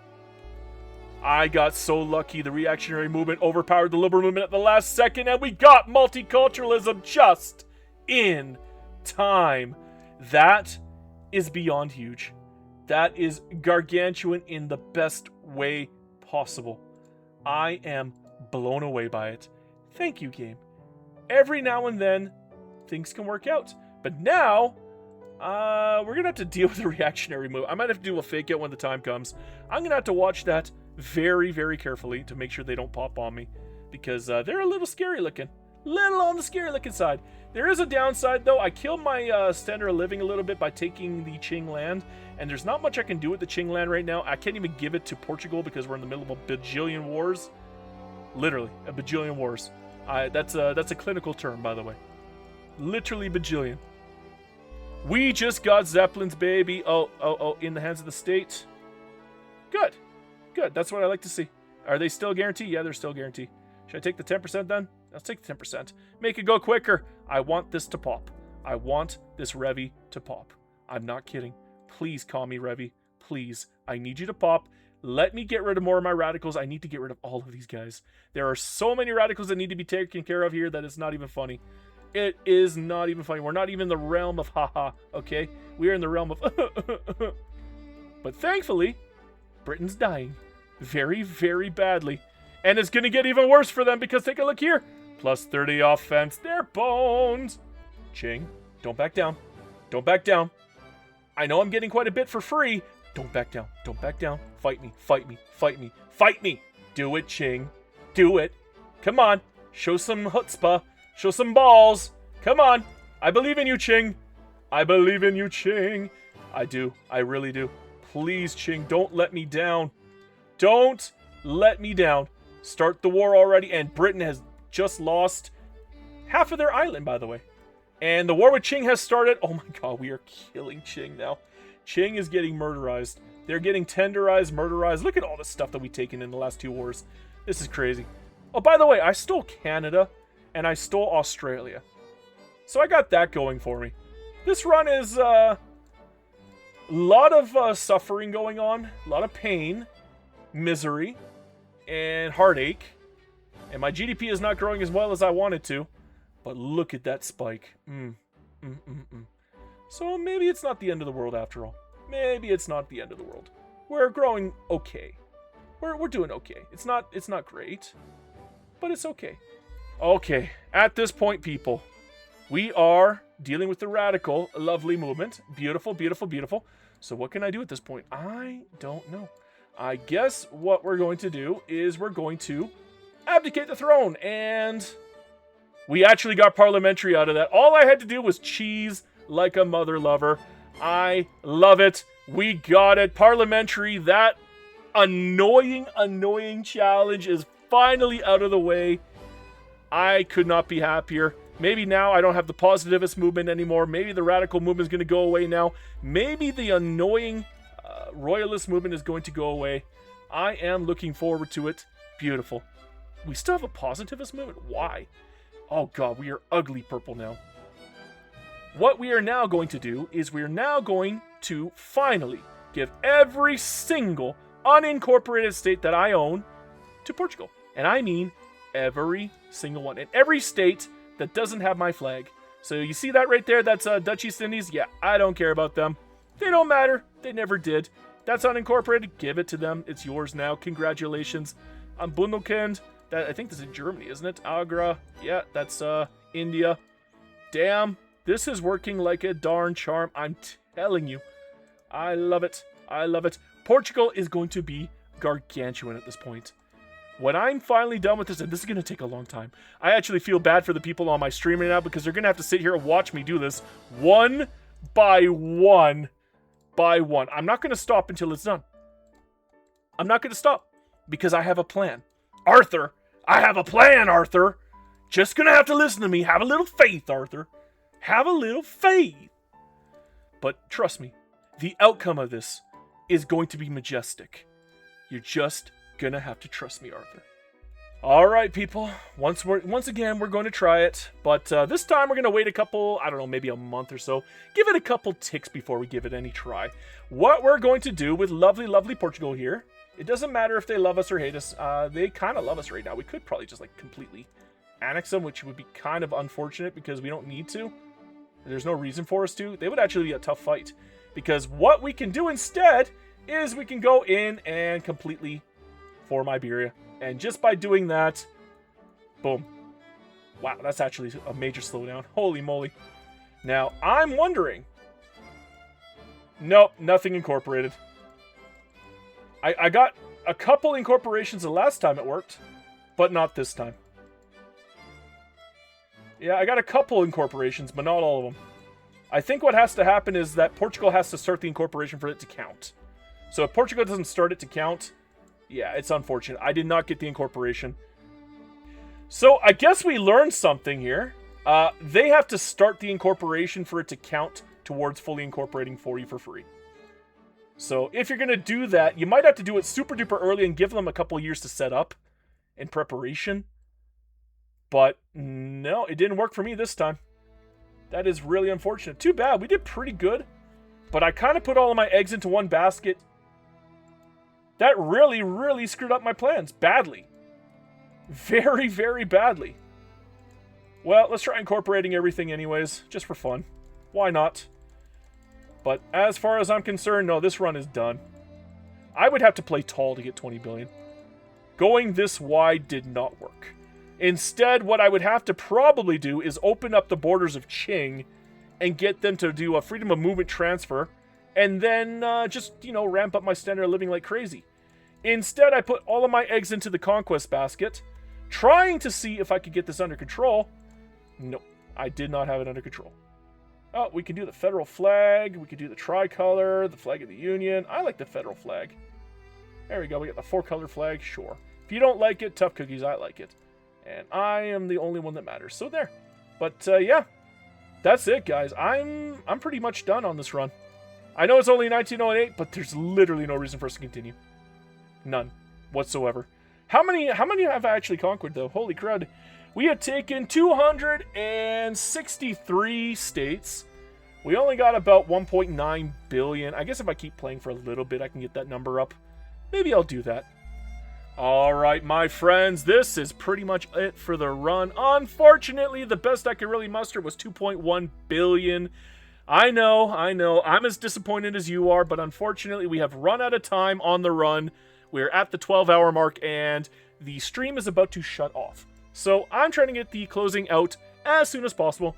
Speaker 1: I got so lucky. The reactionary movement overpowered the liberal movement at the last second, and we got multiculturalism just in time. That is beyond huge. That is gargantuan in the best way possible. I am blown away by it. Thank you, game. Every now and then, things can work out. But now, we're going to have to deal with the reactionary move. I might have to do a fake out when the time comes. I'm going to have to watch that very, very carefully to make sure they don't pop on me. Because they're a little scary looking. Little on the scary looking side. There is a downside, though. I killed my standard of living a little bit by taking the Qing land. And there's not much I can do with the Qing land right now. I can't even give it to Portugal because we're in the middle of a bajillion wars. Literally, a bajillion wars. That's a clinical term, by the way. Literally bajillion. We just got Zeppelins, baby. Oh, in the hands of the state. Good. Good. That's what I like to see. Are they still guaranteed? Yeah, they're still guaranteed. Should I take the 10% then? Let's take the 10%. Make it go quicker. I want this to pop. I want this Revi to pop. I'm not kidding. Please call me Revi. Please. I need you to pop. Let me get rid of more of my radicals. I need to get rid of all of these guys. There are so many radicals that need to be taken care of here that it's not even funny. It is not even funny. We're not even in the realm of haha, okay? We are in the realm of But thankfully, Britain's dying. Very, very badly. And it's going to get even worse for them because take a look here. Plus 30 offense. They're bones. Qing, don't back down. Don't back down. I know I'm getting quite a bit for free. Don't back down. Don't back down. Fight me. Fight me. Fight me. Fight me. Do it, Qing. Do it. Come on. Show some chutzpah. Show some balls. Come on. I believe in you, Qing. I believe in you, Qing. I do. I really do. Please, Qing, don't let me down. Don't let me down. Start the war already. And Britain has just lost half of their island, by the way. And the war with Qing has started. Oh my god, we are killing Qing now. Qing is getting murderized. They're getting tenderized, murderized. Look at all the stuff that we've taken in the last 2 wars. This is crazy. Oh, by the way, I stole Canada and I stole Australia. So I got that going for me. This run is a lot of suffering going on. A lot of pain, misery, and heartache. And my GDP is not growing as well as I wanted to. But look at that spike. So maybe it's not the end of the world after all. Maybe it's not the end of the world. We're growing okay. We're doing okay. It's not great, but it's okay. Okay, at this point, people, we are dealing with the radical, lovely movement. Beautiful, beautiful, beautiful. So what can I do at this point? I don't know. I guess what we're going to do is we're going to abdicate the throne, and we actually got parliamentary out of that. All I had to do was cheese like a mother lover. I love it. We got it. Parliamentary. That annoying challenge is finally out of the way. I could not be happier. Maybe now I don't have the positivist movement anymore. Maybe the radical movement is going to go away now. Maybe the annoying royalist movement is going to go away. I am looking forward to it. Beautiful. We still have a positivist movement? Why? Oh god, we are ugly purple now. What we are now going to do is we are now going to finally give every single unincorporated state that I own to Portugal. And I mean every single one. And every state that doesn't have my flag. So you see that right there? That's Dutch East Indies. Yeah, I don't care about them. They don't matter. They never did. That's unincorporated. Give it to them. It's yours now. Congratulations. Bundelkund. That, I think this is Germany, isn't it? Agra. Yeah, that's India. Damn. This is working like a darn charm. I'm telling you. I love it. I love it. Portugal is going to be gargantuan at this point. When I'm finally done with this, and this is going to take a long time, I actually feel bad for the people on my stream right now because they're going to have to sit here and watch me do this one by one by one. I'm not going to stop until it's done. I'm not going to stop because I have a plan. Arthur, I have a plan, Arthur. Just gonna have to listen to me. Have a little faith, Arthur. Have a little faith. But trust me, the outcome of this is going to be majestic. You're just gonna have to trust me, Arthur. Alright, people. Once again, we're going to try it. But this time we're going to wait a couple, I don't know, maybe a month or so. Give it a couple ticks before we give it any try. What we're going to do with lovely, lovely Portugal here, it doesn't matter if they love us or hate us. They kind of love us right now. We could probably just, like, completely annex them, which would be kind of unfortunate because we don't need to. There's no reason for us to. They would actually be a tough fight. Because what we can do instead is we can go in and completely form Iberia. And just by doing that, boom. Wow, that's actually a major slowdown. Holy moly. Now, I'm wondering. Nope, nothing incorporated. I got a couple incorporations the last time it worked, but not this time. Yeah, I got a couple incorporations, but not all of them. I think what has to happen is that Portugal has to start the incorporation for it to count. So if Portugal doesn't start it to count, yeah, it's unfortunate. I did not get the incorporation. So I guess we learned something here. They have to start the incorporation for it to count towards fully incorporating for you for free. So if you're going to do that, you might have to do it super duper early and give them a couple years to set up in preparation. But no, it didn't work for me this time. That is really unfortunate. Too bad. We did pretty good. But I kind of put all of my eggs into one basket. That really, really screwed up my plans. Badly. Very, very badly. Well, let's try incorporating everything anyways. Just for fun. Why not? But as far as I'm concerned, no, this run is done. I would have to play tall to get 20 billion. Going this wide did not work. Instead, what I would have to probably do is open up the borders of Qing and get them to do a freedom of movement transfer and then just, you know, ramp up my standard of living like crazy. Instead, I put all of my eggs into the conquest basket, trying to see if I could get this under control. Nope, I did not have it under control. Oh, we can do the federal flag, we could do the tricolor, the flag of the Union. I like the federal flag. There we go, we got the 4-color flag, sure. If you don't like it, tough cookies, I like it. And I am the only one that matters, so there. But, yeah, that's it, guys. I'm pretty much done on this run. I know it's only 1908, but there's literally no reason for us to continue. None whatsoever. How many have I actually conquered, though? Holy crud. We have taken 263 states. We only got about 1.9 billion. I guess if I keep playing for a little bit, I can get that number up. Maybe I'll do that. Alright, my friends, this is pretty much it for the run. Unfortunately, the best I could really muster was 2.1 billion. I know, I'm as disappointed as you are, but unfortunately, we have run out of time on the run. We're at the 12-hour mark, and the stream is about to shut off. So I'm trying to get the closing out as soon as possible.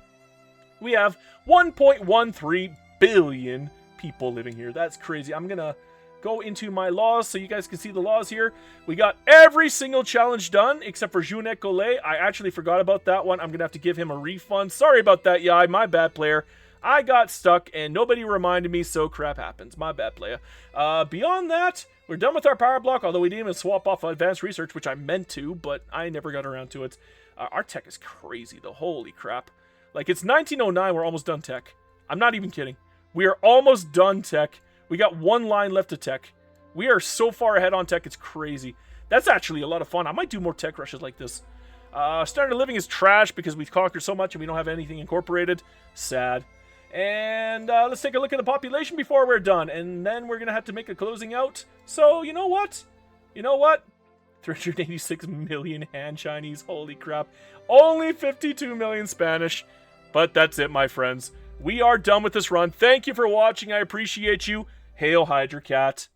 Speaker 1: We have 1.13 billion people living here. That's crazy. I'm going to go into my laws so you guys can see the laws here. We got every single challenge done except for Junet Golay. I actually forgot about that one. I'm going to have to give him a refund. Sorry about that, Yai. My bad, player. I got stuck and nobody reminded me, so crap happens. My bad, player. Beyond that, we're done with our power block, although we didn't even swap off advanced research, which I meant to, but I never got around to it. Our tech is crazy, though. Holy crap. Like, it's 1909, we're almost done tech. I'm not even kidding. We are almost done tech. We got one line left to tech. We are so far ahead on tech, it's crazy. That's actually a lot of fun. I might do more tech rushes like this. Standard of living is trash because we've conquered so much and we don't have anything incorporated. Sad. And let's take a look at the population before we're done. And then we're going to have to make a closing out. So, you know what? 386 million Han Chinese. Holy crap. Only 52 million Spanish. But that's it, my friends. We are done with this run. Thank you for watching. I appreciate you. Hail Hydra Cat.